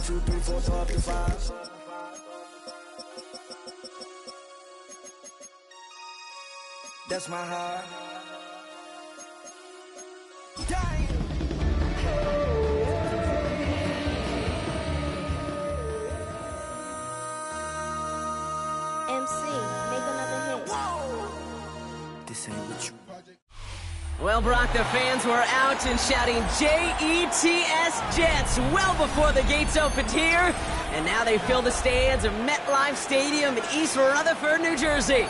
2, 3, 4, so up to 5. That's my heart. MC, make another hit. This ain't what you. Well, Brock, the fans were out and shouting J-E-T-S Jets well before the gates opened here. And now they fill the stands of MetLife Stadium in East Rutherford, New Jersey.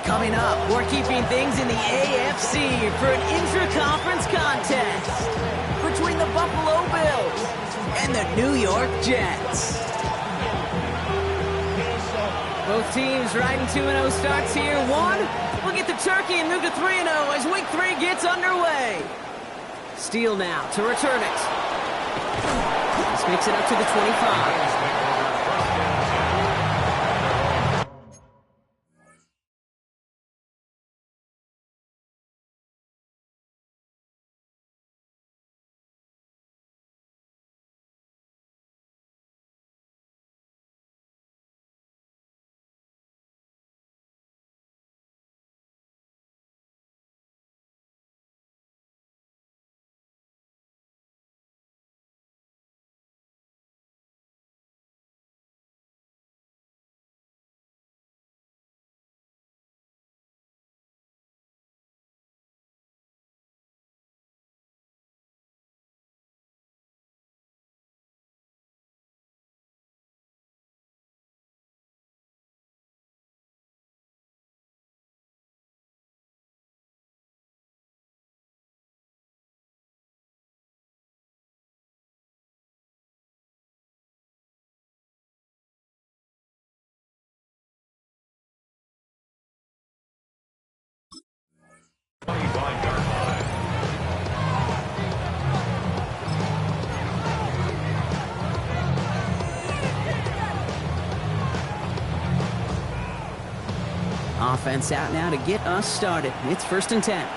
Coming up, we're keeping things in the AFC for an intra-conference contest between the Buffalo Bills and the New York Jets. Both teams riding 2-0 starts here. One will get the turkey and move to 3-0 as Week 3 gets underway. Steele now to return it. This makes it up to the 25. Offense out now to get us started. It's 1st and 10.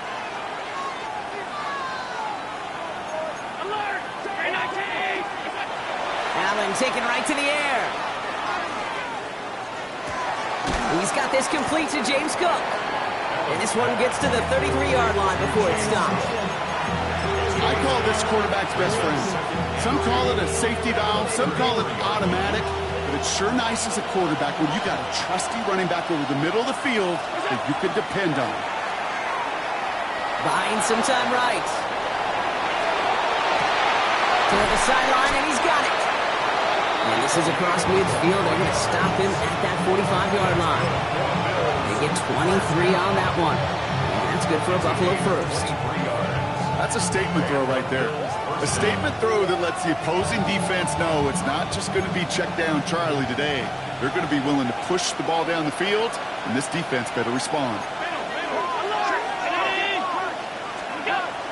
Alert! Allen taken right to the air. He's got this complete to James Cook. And this one gets to the 33-yard line before it stops. I call this quarterback's best friend. Some call it a safety valve, some call it automatic. But it's sure nice as a quarterback when you got a trusty running back over the middle of the field that you could depend on. Buying some time right. Toward the sideline, and he's got it. And this is across midfield. They're going to stop him at that 45-yard line. They get 23 on that one. And that's good for a Buffalo first. That's a statement throw right there. A statement throw that lets the opposing defense know it's not just going to be check down Charlie today. They're going to be willing to push the ball down the field, and this defense better respond.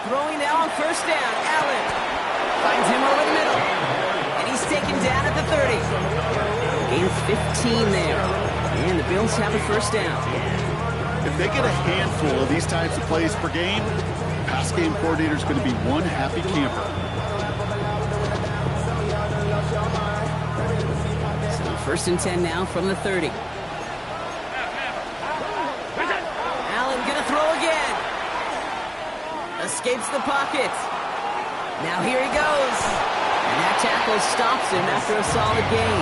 Throwing now on 1st down. Allen finds him over the middle. And he's taken down at the 30. Gain 15 there. And the Bills have a 1st down. If they get a handful of these types of plays per game, pass game coordinator is going to be one happy camper. So 1st and 10 now from the 30. Allen gonna throw again. Escapes the pocket. Now here he goes. And that tackle stops him after a solid gain.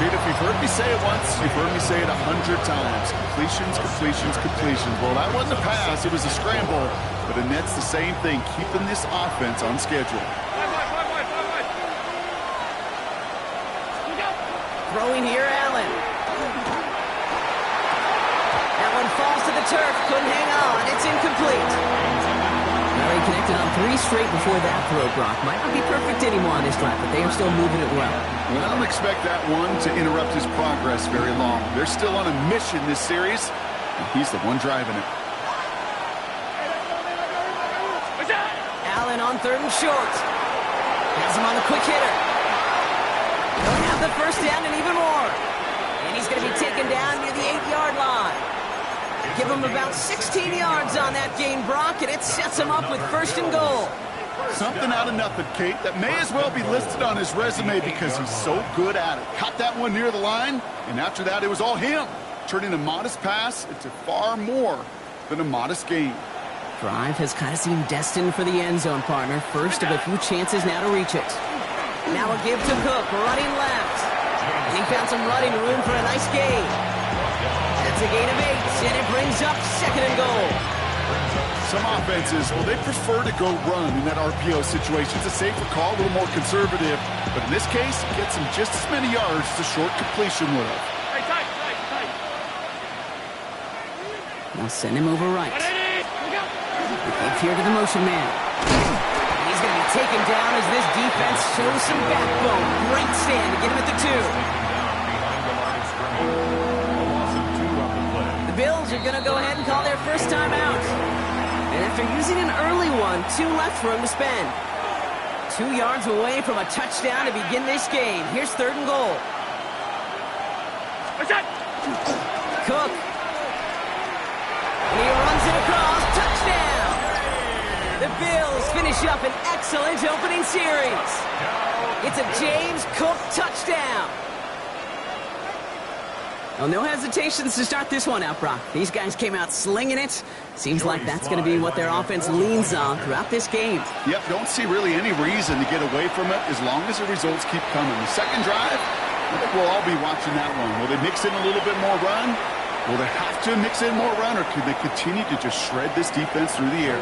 Pete, if you've heard me say it once, you've heard me say it 100 times. Completions, completions, completions. Well, that wasn't a pass, it was a scramble. But Annette's the same thing, keeping this offense on schedule. Throwing here, Allen. That one falls to the turf, couldn't hang on. It's incomplete. Now he connected on 3 straight before that throw, Brock. Might not be perfect anymore on this drive, but they are still moving it well. Well, I don't expect that one to interrupt his progress very long. They're still on a mission this series, and he's the one driving it. Allen on 3rd and short. Has him on the quick hitter. They'll have the 1st down and even more. And he's going to be taken down near the 8-yard line. Give him about 16 yards on that gain, Brock, and it sets him up with 1st and goal. Something out of nothing, Kate, that may as well be listed on his resume because he's so good at it. Caught that one near the line, and after that, it was all him, turning a modest pass into far more than a modest gain. Drive has kind of seemed destined for the end zone, partner. First of a few chances now to reach it. Now a give to Cook, running left. And he found some running room for a nice gain. That's a gain of 8, and it brings up 2nd and goal. Some offenses, well, they prefer to go run in that RPO situation. It's a safer call, a little more conservative. But in this case, it gets him just as many yards as a short completion would have. Now send him over right. It's here to the motion man. He's going to be taken down as this defense shows some backbone. Great stand to get him at the 2. The Bills are going to go ahead and call their first time out. And after using an early one, 2 left for him to spend. 2 yards away from a touchdown to begin this game. Here's 3rd and goal. Cook. And he runs it across. Touchdown! The Bills finish up an excellent opening series. It's a James Cook touchdown. Well, no hesitations to start this one out, Brock. These guys came out slinging it. Seems like that's going to be what their offense leans on throughout this game. Yep, don't see really any reason to get away from it as long as the results keep coming. The second drive, I think we'll all be watching that one. Will they mix in a little bit more run? Will they have to mix in more run, or could they continue to just shred this defense through the air?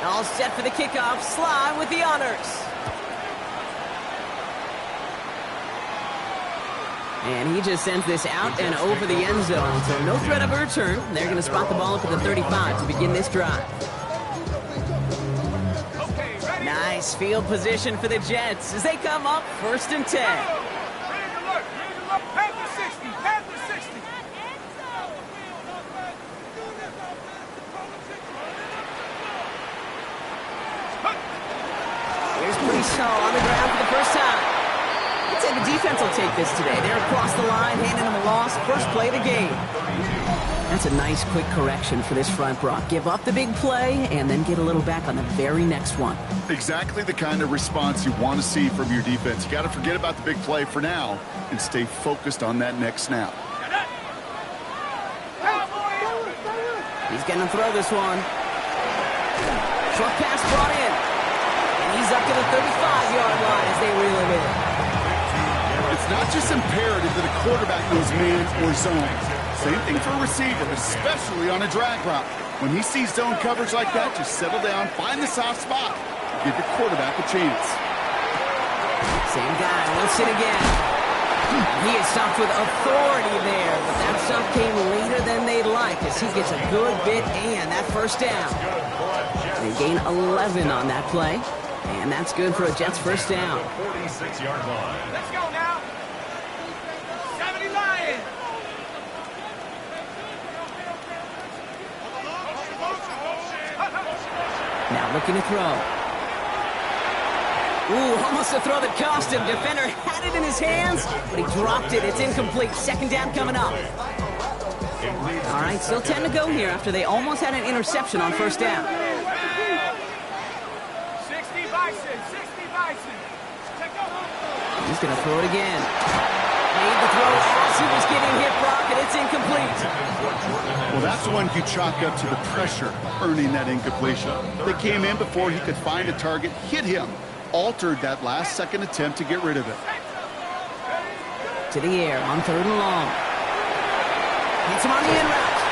All set for the kickoff. Sly with the honors. And he just sends this out and over the end zone, so no threat of a return. They're going to spot the ball up at the 35 to begin this drive. Nice field position for the Jets as they come up 1st and 10. Here's Breeshaw on the ground for the first time. I'd say the defense will take this today. They're across the line, handing them a loss. First play of the game. That's a nice quick correction for this front, Brock. Give up the big play and then get a little back on the very next one. Exactly the kind of response you want to see from your defense. You got to forget about the big play for now and stay focused on that next snap. He's going to throw this one. Short pass brought in. And he's up to the 35-yard line as they reel him in. It's not just imperative that a quarterback knows man or zone. Same thing for a receiver, especially on a drag route. When he sees zone coverage like that, just settle down, find the soft spot, give your quarterback a chance. Same guy, once it again. He is stopped with authority there, but that stop came later than they'd like as he gets a good bit and that first down. They gain 11 on that play, and that's good for a Jets first down. 46-yard line. Let's go now. 70 Lions. Now looking to throw. Ooh, almost a throw that cost him. Defender had it in his hands, but he dropped it. It's incomplete. Second down coming up. All right, still 10 to go here after they almost had an interception on first down. 60 Bison. 60 Bison. He's going to throw it again. Made the throw as he was getting hit, Brock, and it's incomplete. Well, that's one you chalk up to the pressure earning that incompletion. They came in before he could find a target, hit him, altered that last-second attempt to get rid of it. To the air on 3rd and long. Hits him on the in route.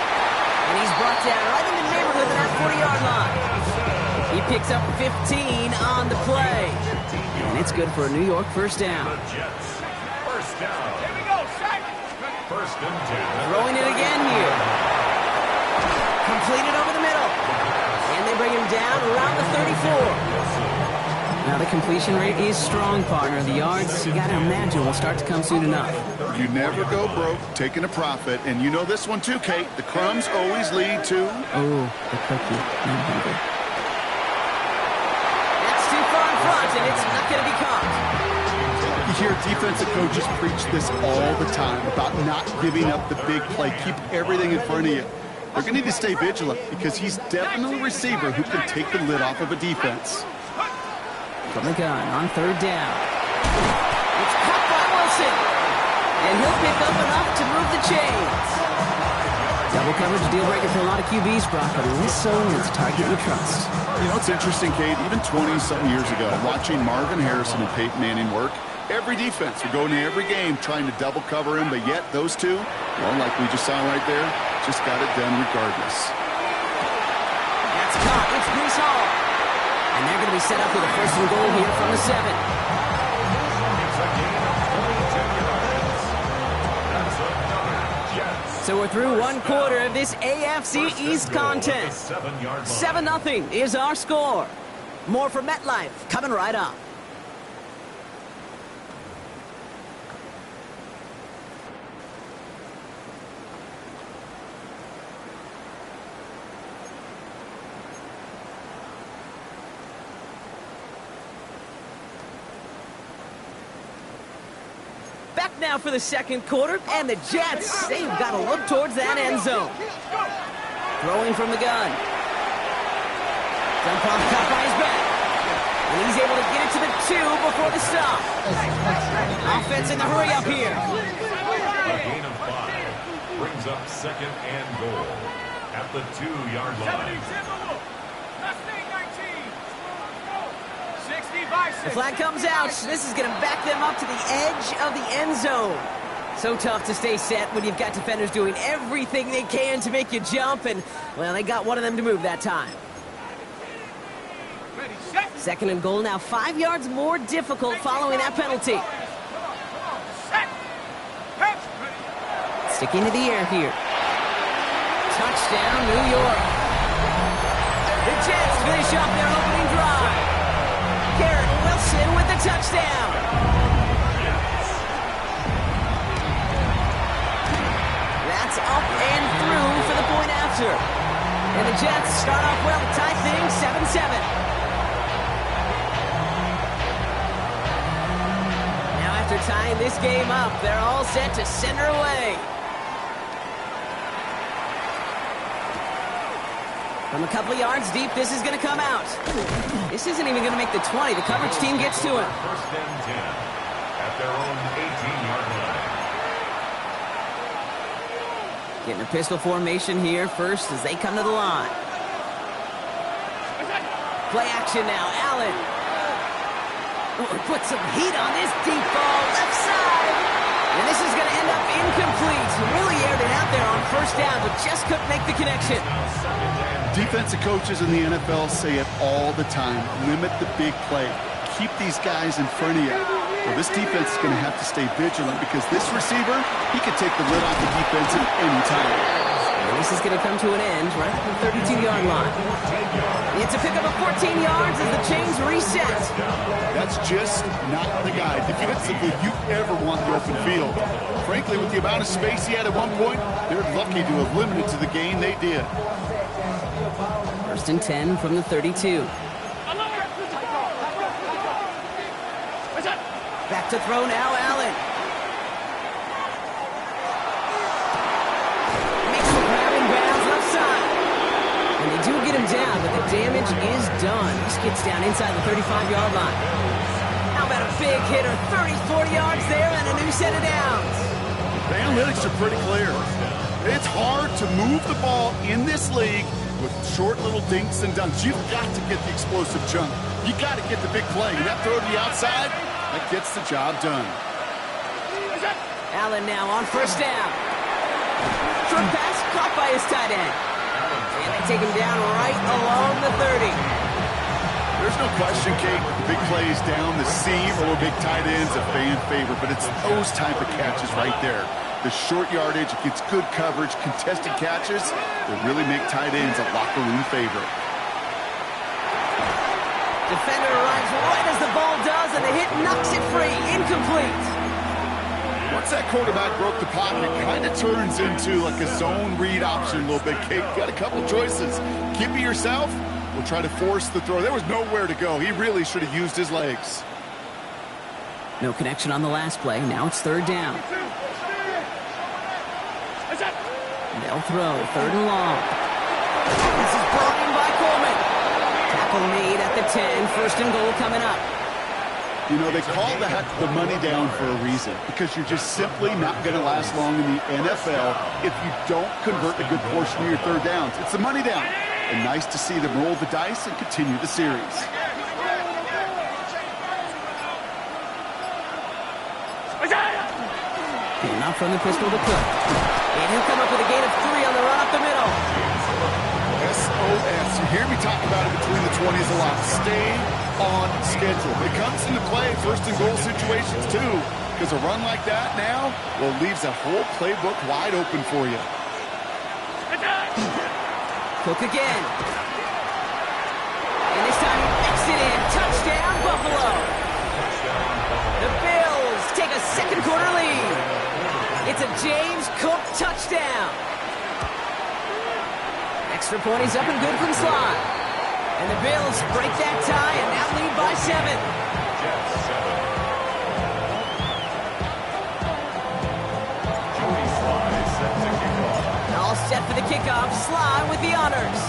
And he's brought down right in the neighborhood of that 40-yard line. He picks up 15 on the play. And it's good for a New York first down. The Jets. First down. Here we go, Shaq. First and 10. Throwing it again here. Completed over the middle. And they bring him down around the 34. Now the completion rate is strong, partner. The yards, you got to imagine, will start to come soon enough. You never go broke taking a profit, and you know this one too, Kate. The crumbs always lead to... Oh, the cookie. I'm hungry. That's too far in front, and it's not going to be caught. You hear defensive coaches preach this all the time about not giving up the big play. Keep everything in front of you. They're going to need to stay vigilant because he's definitely a receiver who can take the lid off of a defense. From the gun on third down. It's caught by Wilson. And he'll pick up enough to move the chains. Double coverage deal breaker for a lot of QBs, Brock, but in this zone, it's a target you trust. You know, it's interesting, Kate, even 20-something years ago, watching Marvin Harrison and Peyton Manning work, every defense would go into every game trying to double cover him, but yet those two, well, like we just saw right there, just got it done regardless. That's caught. It's Brees Hall. And they're going to be set up with a first and goal here from the 7. It's a gain of 22 yards. That's another Jets. So we're through one quarter of this AFC East contest. 7-0 is our score. More from MetLife coming right up. Back now for the second quarter, and the Jets, they've got to look towards that end zone. Throwing from the gun. Dump off top by his back. And he's able to get it to the 2 before the stop. Offense in the hurry up here. A gain of 5 brings up second and goal at the 2-yard line. The flag comes out. This is going to back them up to the edge of the end zone. So tough to stay set when you've got defenders doing everything they can to make you jump, and, well, they got one of them to move that time. Second and goal now 5 yards more difficult following that penalty. Stick into the air here. Touchdown, New York. The Jets finish off their opening drive. Garrett Wilson with the touchdown. That's up and through for the point after. And the Jets start off well to tie things 7-7. Now after tying this game up, they're all set to send her away. From a couple of yards deep, this is going to come out. This isn't even going to make the 20. The coverage team gets to it. First and 10 at their own 18-yard line. Getting a pistol formation here first as they come to the line. Play action now. Allen. Put some heat on this deep ball. Left side. And this is going to end up incomplete. Really aired it out there on first down, but just couldn't make the connection. Defensive coaches in the NFL say it all the time. Limit the big play. Keep these guys in front of you. Well, this defense is going to have to stay vigilant because this receiver, he could take the lid off the defense at any time. And this is going to come to an end right at the 32-yard line. It's a pickup of 14 yards as the chains reset. That's just not the guy defensively you ever want the open field. Frankly, with the amount of space he had at one point, they're lucky to have limited to the gain they did. First and 10 from the 32. Back to throw now, Allen. Makes the grabbing bounds left side. And they do get him down, but the damage is done. This gets down inside the 35-yard line. How about a big hitter? 30, 40 yards there and a new set of downs. The analytics are pretty clear. It's hard to move the ball in this league with short little dinks and dunks. You've got to get the explosive jump. You got to get the big play. And that throw to the outside, that gets the job done. Allen now on first down. Short pass caught by his tight end. And they take him down right along the 30. There's no question, Kate, the big plays down the seam or big tight ends a fan favorite, but it's those type of catches right there. The short yardage, it gets good coverage, contested catches that really make tight ends a locker room favorite. Defender arrives right as the ball does, and the hit knocks it free. Incomplete. Once that quarterback broke the pocket, it kind of turns into like a zone read option a little bit. Kate, got a couple choices. Keep it yourself, or try to force the throw. There was nowhere to go. He really should have used his legs. No connection on the last play. Now it's third down. They'll throw, 3rd and long. This is brought in by Coleman. Tackle made at the 10, 1st and goal coming up. You know, they call that the money down for a reason, because you're just simply not going to last long in the NFL if you don't convert a good portion of your 3rd downs. It's the money down. And nice to see them roll the dice and continue the series. Not from the pistol to Cook. And he'll come up with a gain of 3 on the run up the middle. SOS. You hear me talk about it between the 20s a lot. Stay on schedule. It comes into play 1st and goal situations too, because a run like that now, well, leaves a whole playbook wide open for you. Cook again. And this time he makes it in. Touchdown, Buffalo. The Bills take a 2nd quarter lead. It's a James Cook touchdown. Extra point, he's up and good from slot. And the Bills break that tie and now lead by 7. All set for the kickoff. Sly with the honors.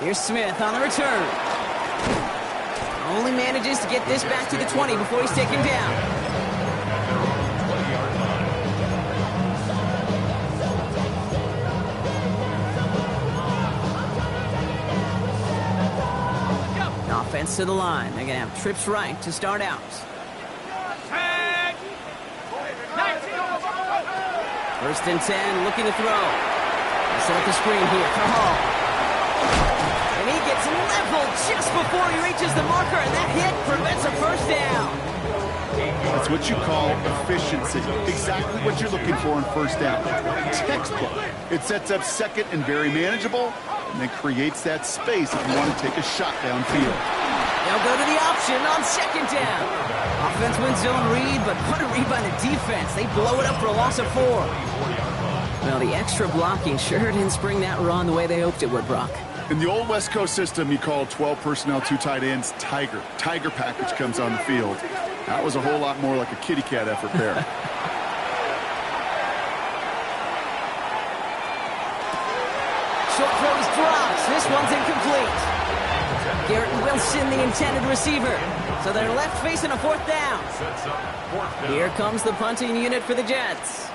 Here's Smith on the return. Only manages to get this back to the 20 before he's taken down. Offense to the line. They're going to have trips right to start out. First and 10, looking to throw. They set up the screen here for Hall. And he gets leveled just before he reaches the marker, and that hit prevents a 1st down. That's what you call efficiency. Exactly what you're looking for in 1st down. Textbook. It sets up 2nd and very manageable, and then creates that space if you want to take a shot downfield. They'll go to the option on 2nd down. Offense wins zone read, but what a read by the defense. They blow it up for a loss of 4. Well, the extra blocking sure didn't spring that run the way they hoped it would, Brock. In the old West Coast system, you call 12 personnel, 2 tight ends, Tiger. Tiger package comes on the field. That was a whole lot more like a kitty cat effort there. Short throws drops. This one's incomplete. Garrett Wilson, the intended receiver. So they're left facing a 4th down. Here comes the punting unit for the Jets.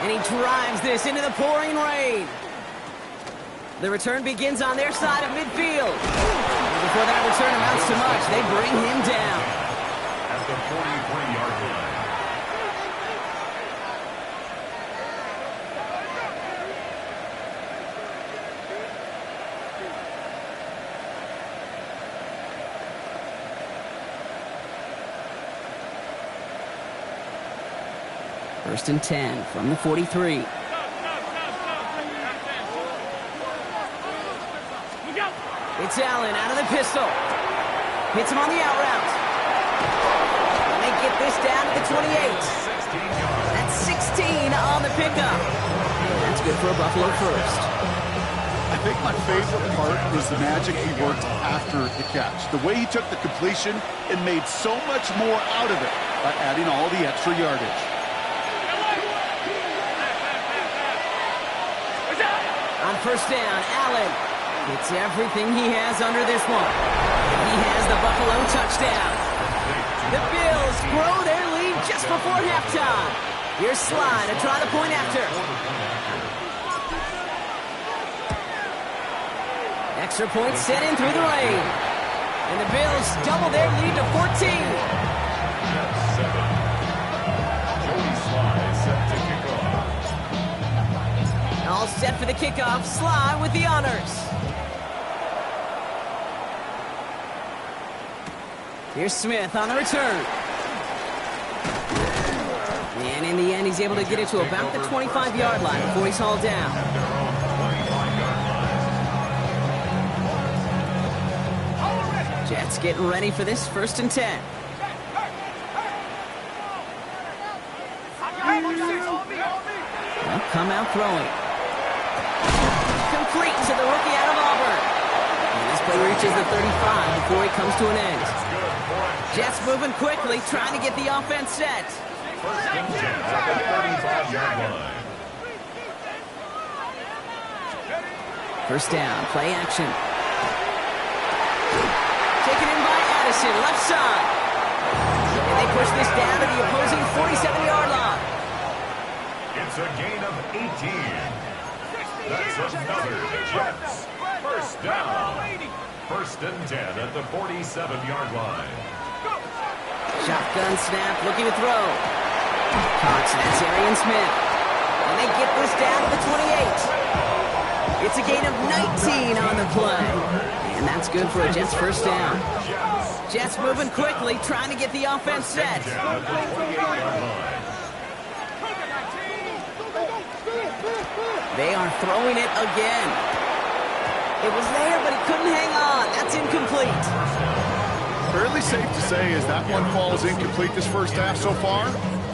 And he drives this into the pouring rain. The return begins on their side of midfield. And before that return amounts to much, they bring him down. At the 43-yard line. First and 10 from the 43. It's Allen out of the pistol. Hits him on the out route. And they get this down to the 28. That's 16 on the pickup. That's good for a Buffalo 1st. I think my favorite part was the magic he worked after the catch. The way he took the completion and made so much more out of it by adding all the extra yardage. On 1st down, Allen gets everything he has under this one. He has the Buffalo touchdown. The Bills grow their lead just before halftime. Here's Sly to try the point after. Extra point set in through the rain. And the Bills double their lead to 14. All set for the kickoff. Sly with the honors. Here's Smith on the return. And in the end, he's able to get it to about the 25-yard line before he's hauled down. Jets getting ready for this 1st and 10. They'll come out throwing. Complete to the rookie out of Auburn. And this play reaches the 35 before he comes to an end. Jets moving quickly, trying to get the offense set. First and 10 at the 35-yard line. First down, play action. Taken in by Addison, left side. And they push this down to the opposing 47-yard line. It's a gain of 18. That's another Jets first down. First and 10 at the 47-yard line. Shotgun snap, looking to throw. Cox, that's Arian Smith. And they get this down to the 28. It's a gain of 19 on the play. And that's good for a Jets first down. Jets moving quickly, trying to get the offense set. They are throwing it again. It was there, but he couldn't hang on. That's incomplete. Fairly safe to say as that one falls incomplete this first half so far,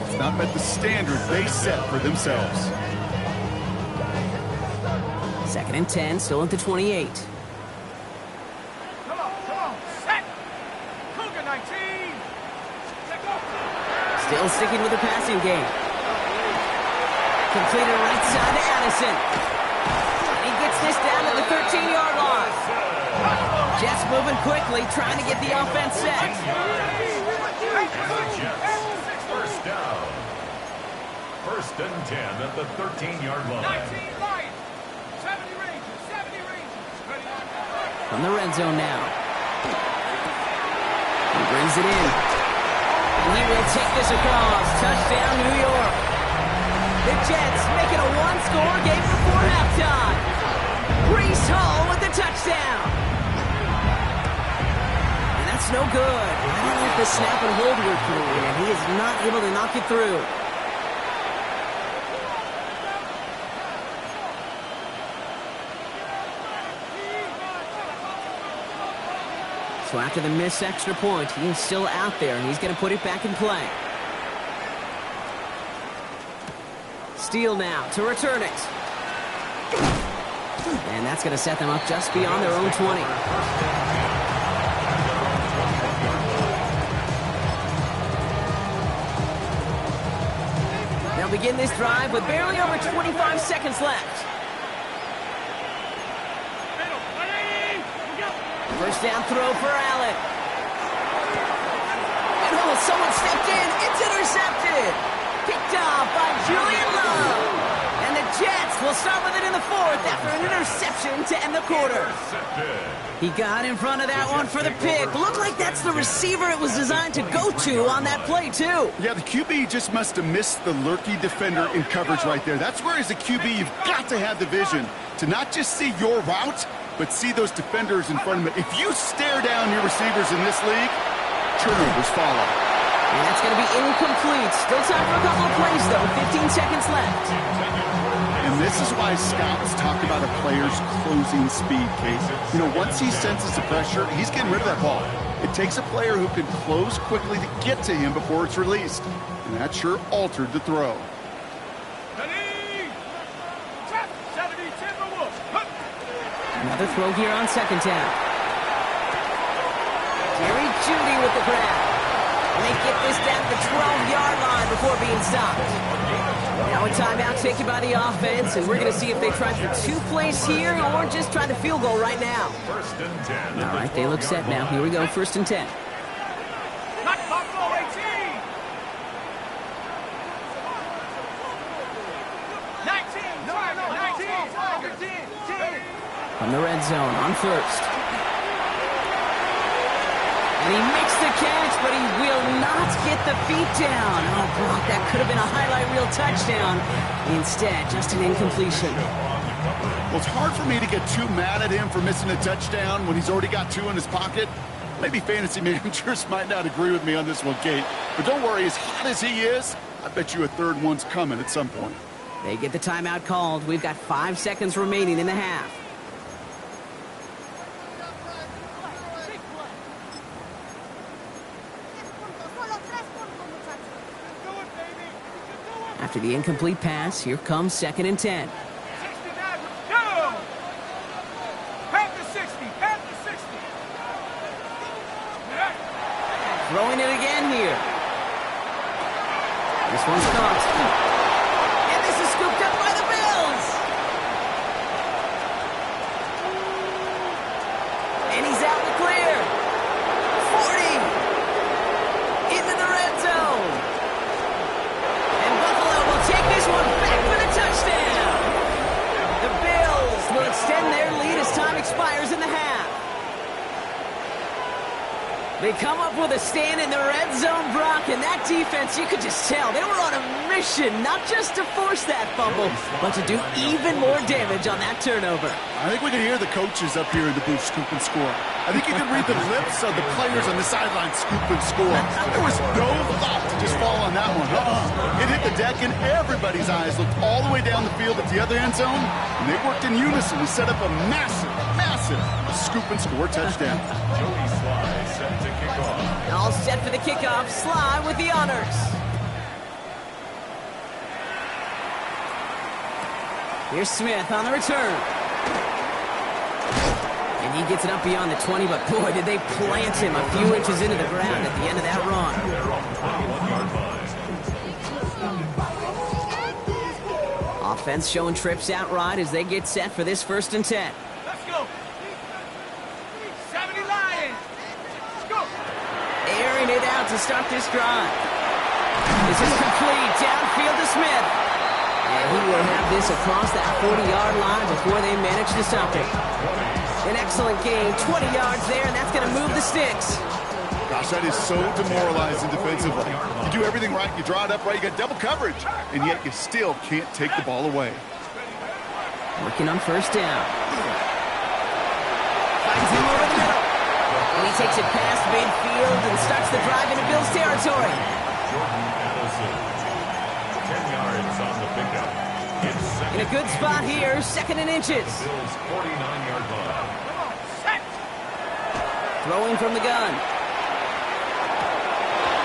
it's not met the standard they set for themselves. Second and 10, still at the 28. Come on, set. Cougar 19. Still sticking with the passing game. Completed right side to Addison. He gets this down to the 13-yard line. Jets moving quickly, trying to get the offense set. First down. First and 10 at the 13-yard line. 19 Lions. 70 Rangers. 70 Rangers. From the red zone now. He brings it in. And he will take this across. Touchdown, New York. The Jets make it a one-score game before halftime. Breece Hall with the touchdown. And that's no good. I don't know if the snap and hold were through, and he is not able to knock it through. So after the missed extra point, he's still out there, and he's going to put it back in play. Steele now to return it. And that's going to set them up just beyond their own 20. They'll begin this drive with barely over 25 seconds left. First down throw for Allen. And oh, someone stepped in. It's intercepted. Picked off by Julian Love. And the Jets will start with it in the fourth after an interception to end the quarter. He got in front of that one for the pick. Looked like that's the receiver it was designed to go to on that play, too. Yeah, the QB just must have missed the lurky defender in coverage right there. That's where, as a QB, you've got to have the vision to not just see your route, but see those defenders in front of it. If you stare down your receivers in this league, turnovers follow. And that's going to be incomplete. Still time for a couple of plays, though. 15 seconds left. And this is why scouts talk about a player's closing speed, Case. You know, once he senses the pressure, he's getting rid of that ball. It takes a player who can close quickly to get to him before it's released. And that sure altered the throw. Another throw here on second down. Jerry Jeudy with the grab. And they get this down to the 12-yard line before being stopped. Now a timeout taken by the offense, and we're going to see if they try for 2 plays here or just try the field goal right now. First and 10. All right, they look set now. Here we go, first and 10. From the red zone on first. And he makes the catch, but he will not get the feet down. Oh, Brock, that could have been a highlight reel touchdown. Instead, just an incompletion. Well, it's hard for me to get too mad at him for missing a touchdown when he's already got 2 in his pocket. Maybe fantasy managers might not agree with me on this one, Kate. But don't worry, as hot as he is, I bet you a third one's coming at some point. They get the timeout called. We've got 5 seconds remaining in the half. After the incomplete pass, here comes second and 10. 69, go! Half the 60, half the 60. Throwing it again here. This one's caught. And this is scooped up by the Bills. And he's out in the clear. 40. Into the red zone. And Buffalo will take this one back for the touchdown. The Bills will extend their lead as time expires in the half. They come up with a stand in the red zone, Brock, and that defense, you could just tell, they were on a mission, not just to force that fumble, but to do even more damage on that turnover. I think we can hear the coaches up here in the booth scoop and score. I think you can read the lips of the players on the sideline scoop and score. There was no thought to just fall on that one. It hit the deck, and everybody's eyes looked all the way down the field at the other end zone, and they worked in unison to set up a massive, massive scoop and score touchdown. Joey Sly set to kick off. All set for the kickoff. Sly with the honors. Here's Smith on the return. And he gets it up beyond the 20, but boy, did they plant him a few inches into the ground at the end of that run. They're on the 21-yard line. Offense showing trips outright as they get set for this 1st and 10. Let's go. 70 Lions. Let's go. Airing it out to start this drive. This is complete. Downfield to Smith. And he will have this across that 40-yard line before they manage to stop it. An excellent game. 20 yards there, and that's going to move the sticks. Gosh, that is so demoralizing defensively. You do everything right, you draw it up right, you got double coverage, and yet you still can't take the ball away. Working on 1st down. Finds him over the middle. And he takes it past midfield and starts the drive into Bills territory. Jordan Addison. 10 yards on the pickup. It's In a good spot here, 2nd and inches. Bills 49-yard line. Throwing from the gun.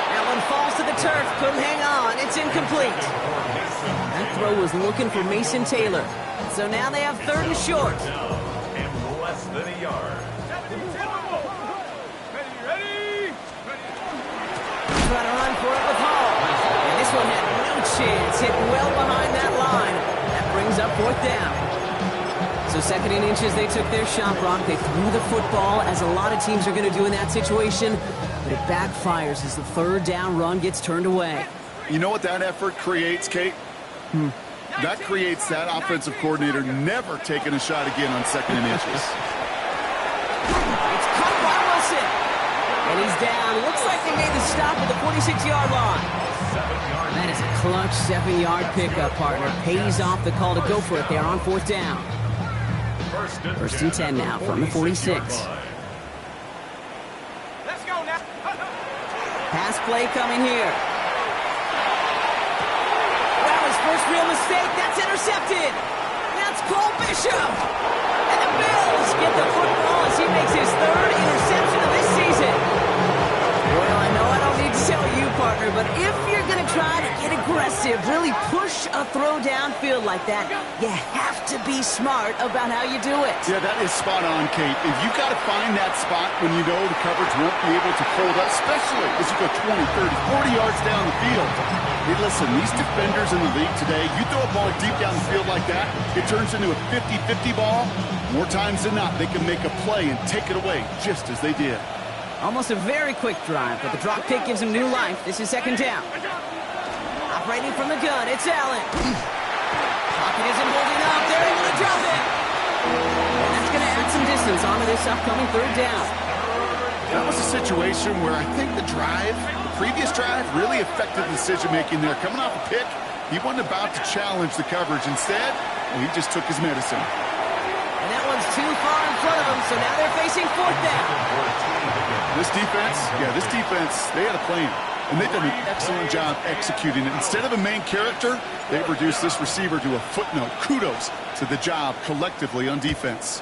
That one falls to the turf. Couldn't hang on. It's incomplete. That throw was looking for Mason Taylor. So now they have 3rd and short. And less than a yard. Ready? Trying to run for it with Hall. And this one had no chance. Hit well behind that line. That brings up 4th down. So 2nd and inches, they took their shot, Brock. They threw the football, as a lot of teams are going to do in that situation. But it backfires as the 3rd down run gets turned away. You know what that effort creates, Kate? That creates that offensive coordinator never taking a shot again on 2nd and inches. It's caught by Wilson. And he's down. Looks like they made the stop at the 46-yard line. That is a clutch 7-yard pickup, partner. Pays off the call to go for it there on 4th down. 1st and 10 now from the 46. Let's go now. Pass play coming here. Well, his first real mistake. That's intercepted. That's Cole Bishop. And the Bills get the football as he makes his 3rd interception of this season. Well, I know I don't need to tell you, partner, but if you're going to try to get aggressive, really push a throw downfield like that, you have to be smart about how you do it. Yeah, that is spot on, Kate. If you got to find that spot when you know the coverage won't be able to hold up, especially as you go 20, 30, 40 yards down the field. Hey, listen, these defenders in the league today, you throw a ball deep down the field like that, it turns into a 50-50 ball. More times than not, they can make a play and take it away just as they did. Almost a very quick drive, but the drop kick gives him new life. This is 2nd down. Operating from the gun, it's Allen. Pocket isn't holding up. They're able to drop it. And that's going to add some distance onto this upcoming 3rd down. That was a situation where I think the previous drive, really affected the decision-making there. Coming off a pick, he wasn't about to challenge the coverage. Instead, he just took his medicine. And that one's too far in front of them, so now they're facing 4th down. This defense, they had a plan. And they've done an excellent job executing it. Instead of a main character, they've reduced this receiver to a footnote. Kudos to the job collectively on defense.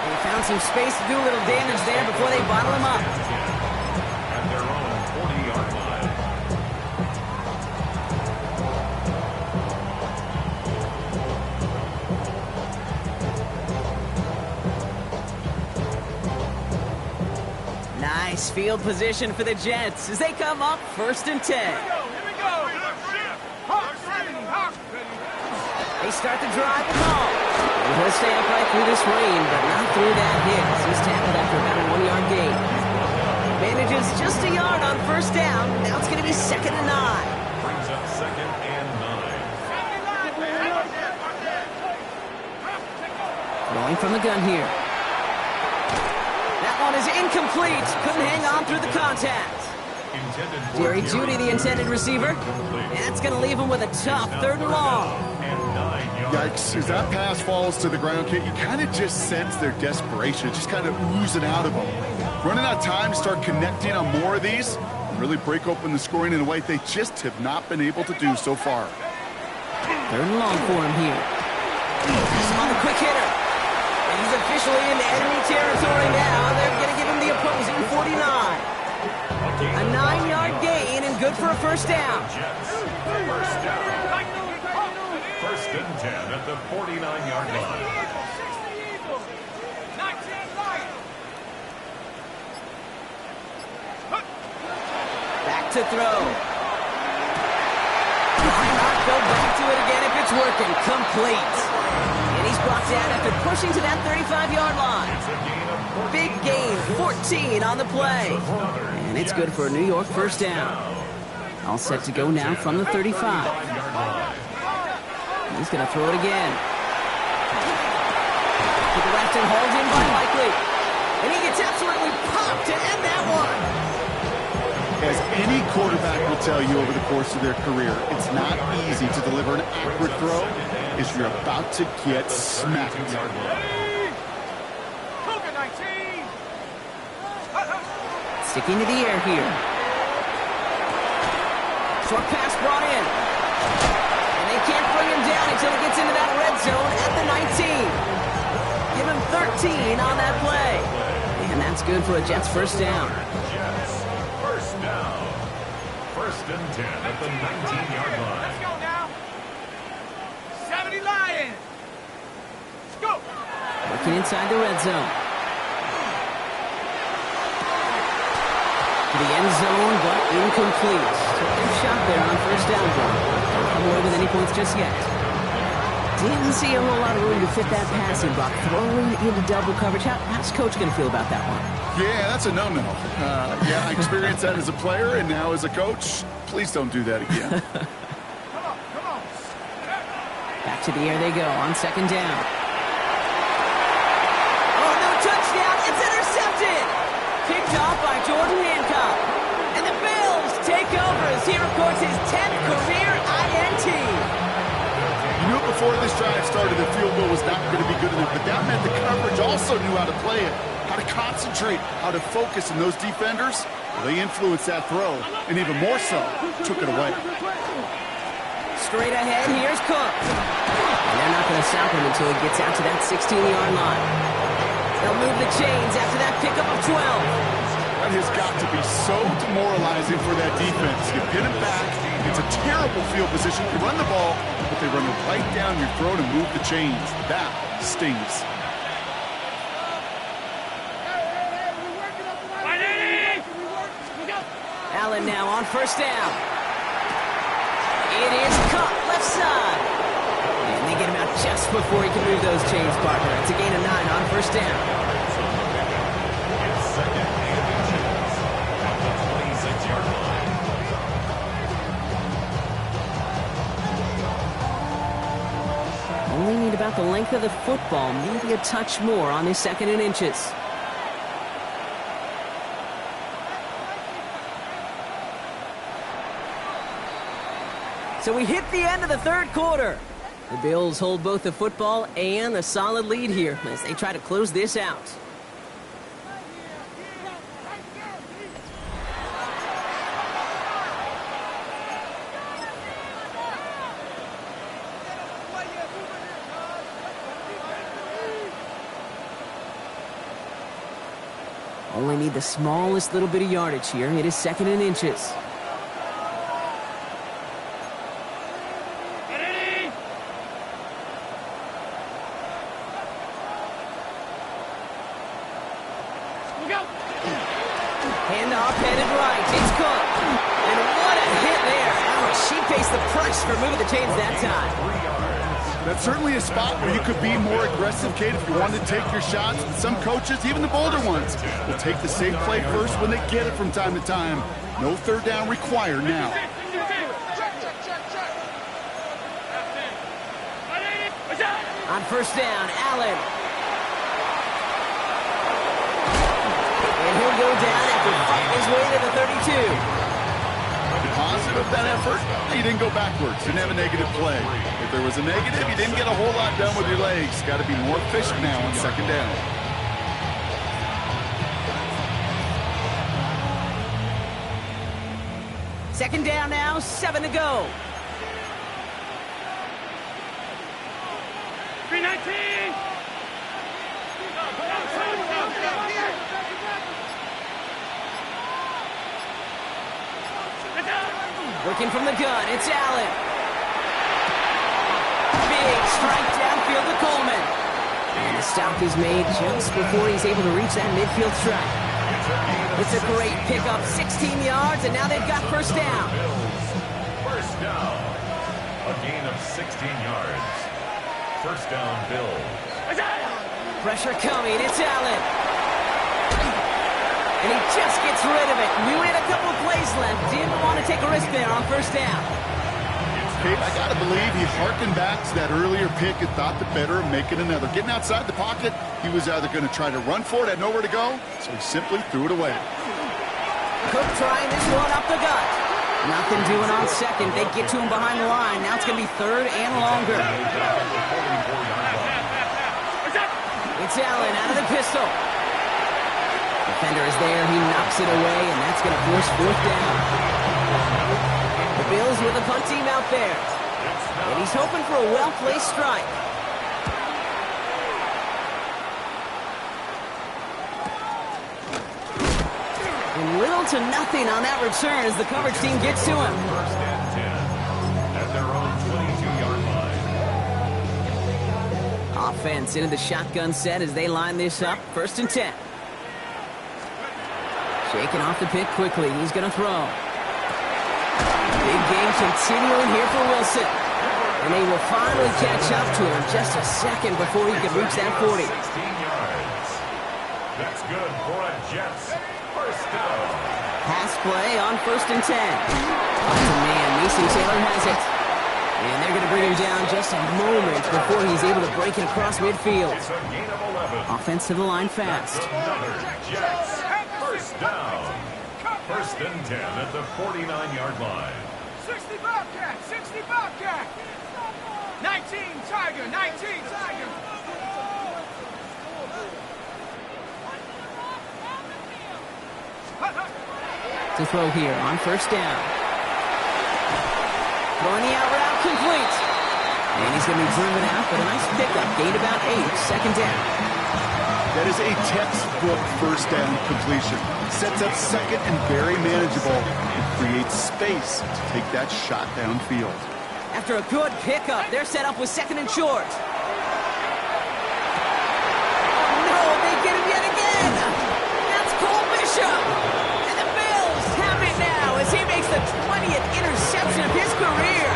They found some space to do a little damage there before they bottle him up. At their own 40-yard line. field position for the Jets as they come up 1st and 10. Here we go. They start the drive and ball. He'll stay upright through this rain, but not through that hit. He's tackled after about a 1-yard gain. Manages just a yard on 1st down. Now it's going to be 2nd and 9. Brings up 2nd and 9. Going from the gun here. That one is incomplete. Couldn't hang on through the contact. Jerry Jeudy, the intended receiver. That's going to leave him with a tough 3rd and long. Yikes, as that pass falls to the ground, Kate, you kind of just sense their desperation, just kind of oozing out of them. Running out of time to start connecting on more of these and really break open the scoring in a way they just have not been able to do so far. 3rd and long for him here. He's on the quick hitter. And he's officially in enemy territory now. They're going to give him the opposing 49. A 9-yard gain and good for a 1st down. First down. 1st and 10 at the 49-yard line. Back to throw. Why not go back to it again if it's working? Complete. And he's brought down after pushing to that 35-yard line. Big gain, 14 on the play. And it's good for a New York 1st down. All set to go now from the 35. He's going to throw it again. To the left and hauled in by Likely. And he gets absolutely popped to end that one. As any quarterback will tell you over the course of their career, it's not easy to deliver an accurate throw as you're about to get smacked. Sticking to the air here. Short pass brought in. And they can't bring him down until he gets into that red zone at the 19. Give him 13 on that play. And that's good for a Jets 1st down. Jets, 1st down. 1st and 10 at the 19-yard line. Let's go now. 70 Lions. Let's go. Working inside the red zone. To the end zone, but incomplete. Took a shot there on 1st down block. Don't come away with any points just yet. Didn't see a whole lot of room to fit that passing block. Throwing into double coverage. How's Coach going to feel about that one? Yeah, that's a no-no. Yeah, I experienced that as a player and now as a coach. Please don't do that again. Back to the air they go on 2nd down. Oh, no touchdown. It's intercepted. Picked off by Jordan Hancock. And the Bills take over as he records his 10th career INT. You knew before this drive started the field goal was not going to be good enough, but that meant the coverage also knew how to play it, how to concentrate, how to focus, and those defenders, well, they influenced that throw, and even more so, took it away. Straight ahead, here's Cook. And they're not going to stop him until he gets out to that 16-yard line. They'll move the chains after that pickup of 12. That has got to be so demoralizing for that defense. You pin him back. It's a terrible field position. You run the ball, but they run it right down your throat and move the chains. That stings. Allen now on 1st down. It is cut left side. And they get him out just before he can move those chains, partner. It's a gain of 9 on 1st down. It's 2nd and inches at the 26-yard line. Only need about the length of the football, maybe a touch more on his 2nd and inches. So we hit the end of the 3rd quarter. The Bills hold both the football and a solid lead here as they try to close this out. Only need the smallest little bit of yardage here. It is 2nd and inches. Sharp-headed right. It's good. And what a hit there. Ouch, she faced the price for moving the chains that time. That's certainly a spot where you could be more aggressive, Kate, if you wanted to take your shots. But some coaches, even the bolder ones, will take the safe play first when they get it from time to time. No third down required now. On first down, Allen. And he'll go down after fighting his way to the 32. Positive that effort, he didn't go backwards, didn't have a negative play. If there was a negative, you didn't get a whole lot done with your legs. Got to be more efficient now on second down. Second down now, 7 to go. 319! Working from the gun, it's Allen. Big strike downfield to Coleman. And the stop is made just before he's able to reach that midfield strike. It's a great pickup, 16 yards, and now they've got first down. First down. A gain of 16 yards. First down, Bills. Pressure coming, it's Allen. And he just gets rid of it. We had a couple of plays left. Didn't want to take a risk there on first down. Kate, I got to believe he harkened back to that earlier pick and thought the better of making another. Getting outside the pocket, he was either going to try to run for it, had nowhere to go, so he simply threw it away. Cook trying this one up the gut. Nothing doing on second. They get to him behind the line. Now it's going to be third and longer. It's Allen out of the pistol. Defender is there. He knocks it away, and that's going to force fourth down. The Bills with a punt team out there. And he's hoping for a well-placed strike. And little to nothing on that return as the coverage team gets to him. First and 10 at their own 22-yard line. Offense into the shotgun set as they line this up. First and 10. Shaking off the pick quickly. He's going to throw. Big game continuing here for Wilson. And they will finally catch up to him just a second before he can reach that 40. 16 yards. That's good for a Jets first down. Pass play on first and 10. Oh, man, Mason Taylor has it. And they're going to bring him down just a moment before he's able to break it across midfield. It's a gain of 11. Offense to the line fast. Another Jets first down. First and 10 at the 49-yard line. 60 Bobcat! 60 Bobcat! 19 Tiger! 19 Tiger! To throw here on first down. Throwing the out route complete. And he's going to be driven out, but a nice pickup. Gain about 8. Second down. That is a textbook first down completion. Sets up second and very manageable. It creates space to take that shot downfield. After a good pickup, they're set up with second and short. No, they get him yet again. That's Cole Bishop. And the Bills have it now as he makes the 20th interception of his career.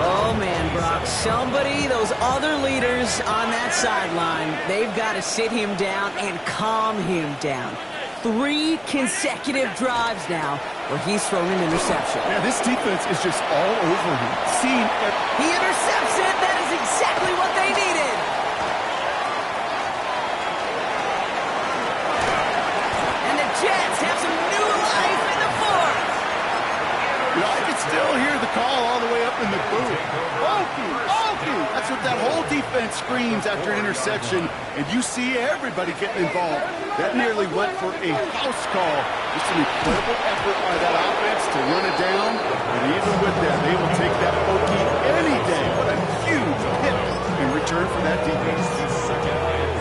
Oh, man, Brock, somebody, those other leaders on that sideline, they've got to sit him down and calm him down. 3 consecutive drives now where he's thrown an interception. Yeah, this defense is just all over him. He intercepts it. That is exactly what they needed. And the Jets have some new life in the fourth. You know, I can still hear the call all the way up in the booth. Okey, okey. That's what that whole defense screams after an interception, and you see everybody getting involved. That nearly went for a house call. Just an incredible effort by that offense to run it down, and even with that, they will take that okey any day. What a huge hit in return for that defense.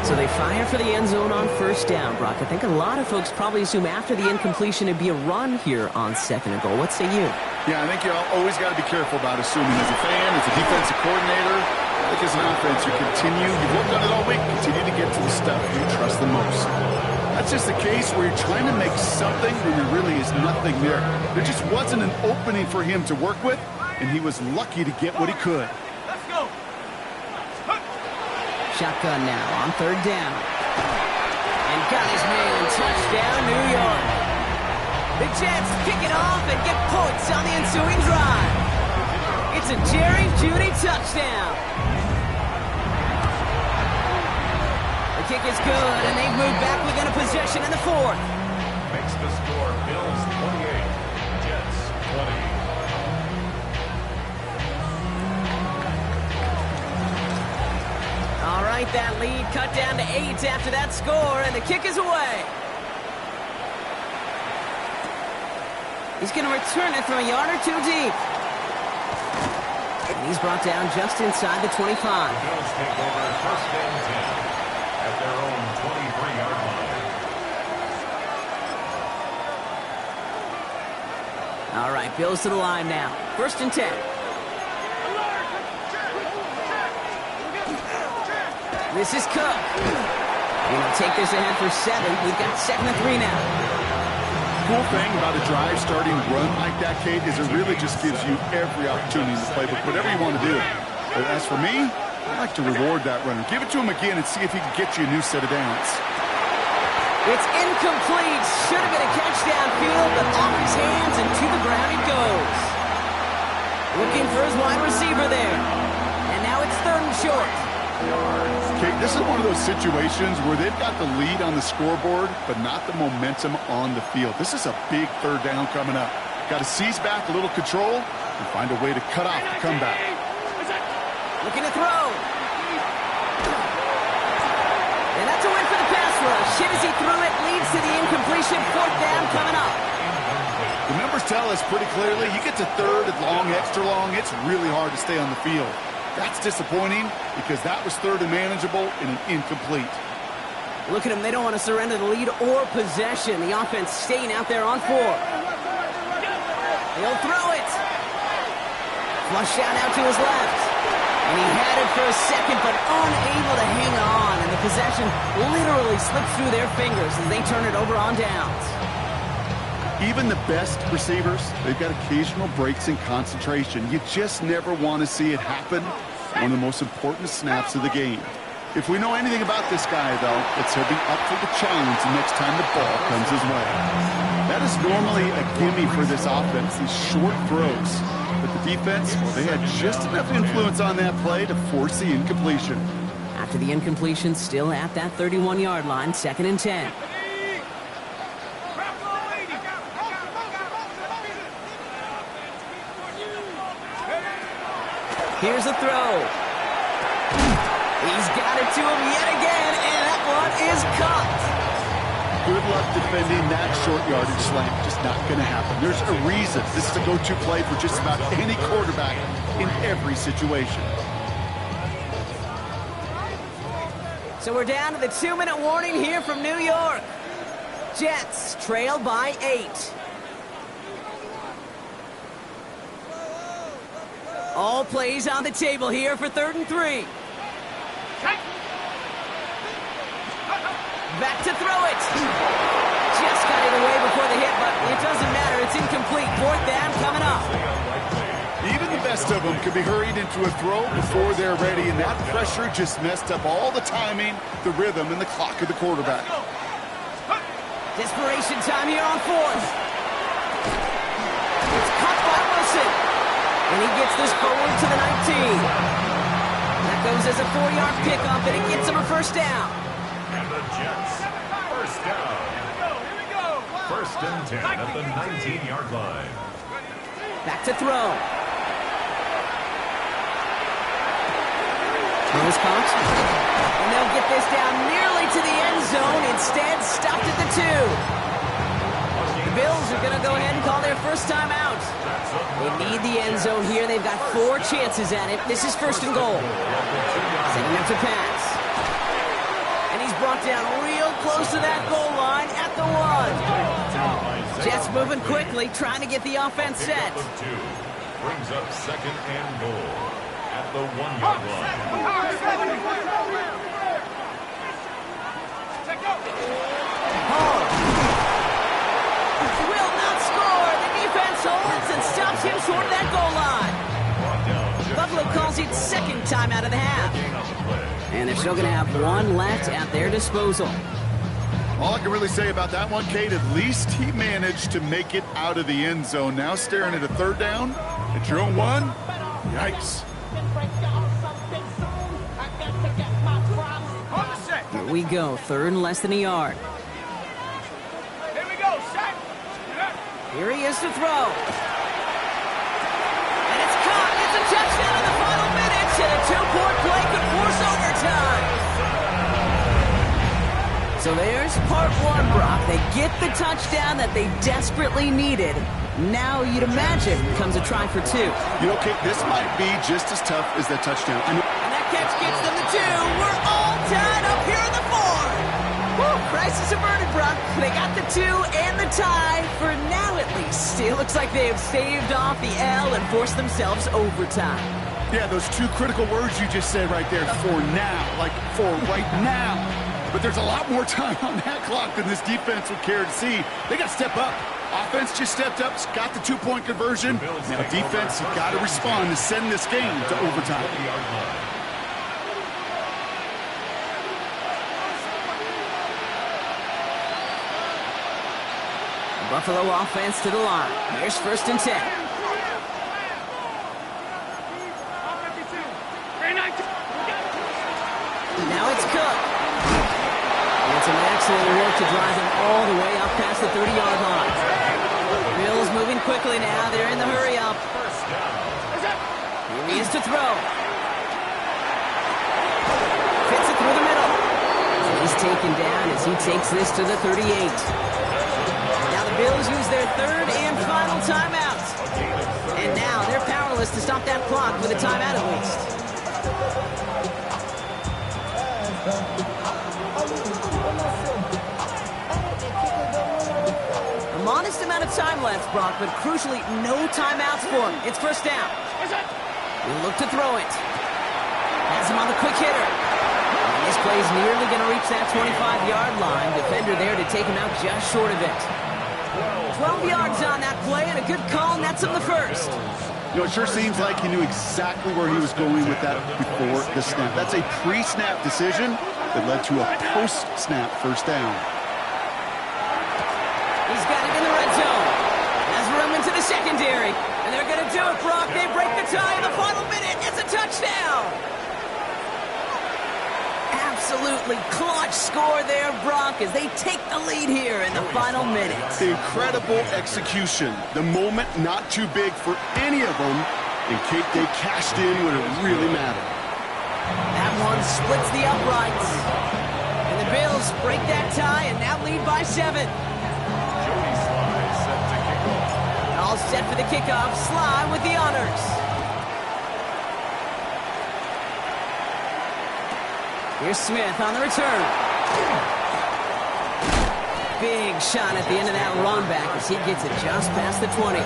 So they fire for the end zone on first down, Brock. I think a lot of folks probably assume after the incompletion it'd be a run here on second and goal. What say you? Yeah, I think you always got to be careful about assuming as a fan, as a defensive coordinator. I think as an offense, you've worked on it all week, continue to get to the stuff you trust the most. That's just the case where you're trying to make something when there really is nothing there. There just wasn't an opening for him to work with, and he was lucky to get what he could. Let's go. Shotgun now on third down. And got his man. Touchdown, New York. The Jets kick it off and get points on the ensuing drive. It's a Jerry Jeudy touchdown. The kick is good, and they've moved back within a possession in the fourth. Makes the score Bills 28, Jets 20. All right, that lead cut down to 8 after that score, and the kick is away. He's going to return it from a yard or two deep. And he's brought down just inside the 25. Bills take over first and 10 at their own 23-yard line. All right, Bills to the line now. First and 10. This is Cook. You know, take this ahead for 7. We've got 2nd and 3 now. Cool thing about a drive starting run like that, Kate, is it really just gives you every opportunity in the playbook, whatever you want to do. But as for me, I like to reward that runner. Give it to him again and see if he can get you a new set of downs. It's incomplete. Should have been a catch downfield, but off his hands and to the ground it goes. Looking for his wide receiver there. And now it's 3rd and short. Kate, this is one of those situations where they've got the lead on the scoreboard, but not the momentum on the field. This is a big 3rd down coming up. Got to seize back a little control and find a way to cut off the comeback. Looking to throw. And that's a win for the pass rush. Shit as he threw it leads to the incompletion. 4th down coming up. The numbers tell us pretty clearly, you get to 3rd and long, extra long, it's really hard to stay on the field. That's disappointing because that was 3rd and manageable and an incomplete. Look at them. They don't want to surrender the lead or possession. The offense staying out there on 4. He'll throw it. Flush out to his left. And he had it for a second, but unable to hang on. And the possession literally slipped through their fingers as they turn it over on downs. Even the best receivers, they've got occasional breaks in concentration. You just never want to see it happen. One of the most important snaps of the game. If we know anything about this guy, though, it's he'll be up for the challenge the next time the ball comes his way. That is normally a gimme for this offense, these short throws. But the defense, well, they had just enough influence on that play to force the incompletion. After the incompletion, still at that 31-yard line, 2nd and 10. Here's a throw. He's got it to him yet again, and that one is caught. Good luck defending that short yardage slant. Just not going to happen. There's a reason this is a go-to play for just about any quarterback in every situation. So we're down to the 2-minute warning here from New York. Jets trail by 8. All plays on the table here for 3rd and 3. Back to throw it. Just got it away before the hit, but it doesn't matter. It's incomplete. 4th down coming up. Even the best of them can be hurried into a throw before they're ready, and that pressure just messed up all the timing, the rhythm, and the clock of the quarterback. Desperation time here on 4th. It's caught by Wilson. And he gets this forward to the 19. That goes as a 4-yard pickup, and it gets him a 1st down. And the Jets, 1st down. Here we go. 1st and 10 at the 19-yard line. Back to throw. Throws caught. And they'll get this down nearly to the end zone. Instead, stopped at the 2. The Bills are going to go ahead and call their first time out. They need the end zone here. They've got 4 chances at it. This is 1st and goal. Setting up to pass. And he's brought down real close to that goal line at the 1. Jets moving quickly, trying to get the offense set. Brings up 2nd and goal at the 1-yard line. forces its second timeout of the half. And they're still going to have one left at their disposal. All I can really say about that one, Kate, at least he managed to make it out of the end zone. Now staring at a third down at your own one. Yikes. Here we go, third and less than a yard. Here we go, set. Here he is to throw. And it's caught. It's a touchdown in the final minutes, and a two-point play could force overtime. So there's part one, Brock. They get the touchdown that they desperately needed. Now you'd imagine comes a try for two. You know, Kate, this might be just as tough as that touchdown. And that catch gets them the two. We're all tied up here in the fourth. Woo, crisis averted, Brock. They got the two and the tie for now at least. It looks like they have staved off the L and forced themselves overtime. Yeah, those two critical words you just said right there, for now, like for right now. But there's a lot more time on that clock than this defense would care to see. They got to step up. Offense just stepped up, got the two-point conversion. Now defense, you've got to respond to send this game to overtime. Buffalo offense to the line. Here's 1st and 10. Now it's Cook. And some excellent work to drive him all the way up past the 30-yard line. Bill's moving quickly now. They're in the hurry up. Here he is to throw. Fits it through the middle. He's taken down as he takes this to the 38. Now the Bills use their third and final timeout. And now they're powerless to stop that clock with a timeout at least. A modest amount of time left, Brock, but crucially no timeouts for him. It's 1st down. He'll look to throw it. Has him on the quick hitter. And this play is nearly going to reach that 25-yard line. Defender there to take him out just short of it. 12 yards on that play, and a good call nets him the first. You know, it sure seems like he knew exactly where he was going with that before the snap. That's a pre-snap decision that led to a post-snap first down. He's got it in the red zone. Has room into the secondary. And they're going to do it, Brock. They break the tie in the final minute. It's a touchdown. Absolutely clutch score there, Brock, as they take the lead here in the final minute. Incredible execution. The moment not too big for any of them. And Kate, they cashed in when it really mattered. That one splits the uprights. And the Bills break that tie and now lead by 7. All set for the kickoff. Sly with the honors. Here's Smith on the return. Big shot at the end of that run back as he gets it just past the 20.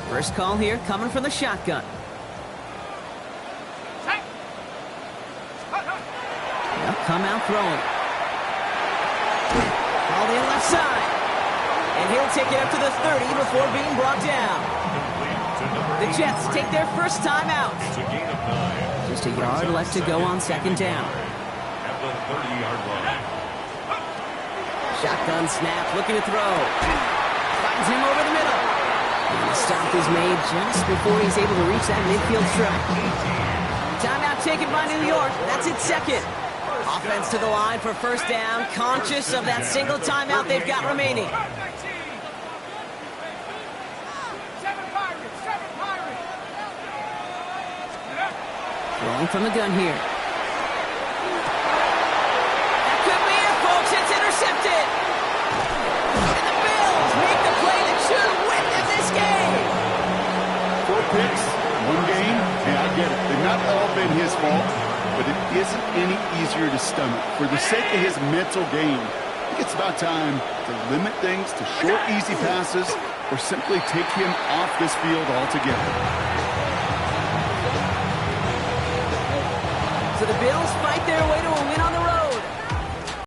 First call here coming from the shotgun. They'll come out throwing. All the left side. And he'll take it up to the 30 before being brought down. The Jets take their first time out. Just a yard left to go on 2nd down. At the 30-yard line. Shotgun snap, looking to throw. Finds him over the middle. And the stop is made just before he's able to reach that midfield strike. Timeout taken by New York. That's its second. Offense to the line for first down, conscious of that single timeout they've got remaining. Throwing from the gun here. That could be it, folks. It's intercepted. And the Bills make the play that should win them this game. 4 picks, 1 game. Yeah, I get it. They've not all been his fault, but it isn't any easier to stomach. For the sake of his mental game, I think it's about time to limit things to short, easy passes or simply take him off this field altogether. So the Bills fight their way to a win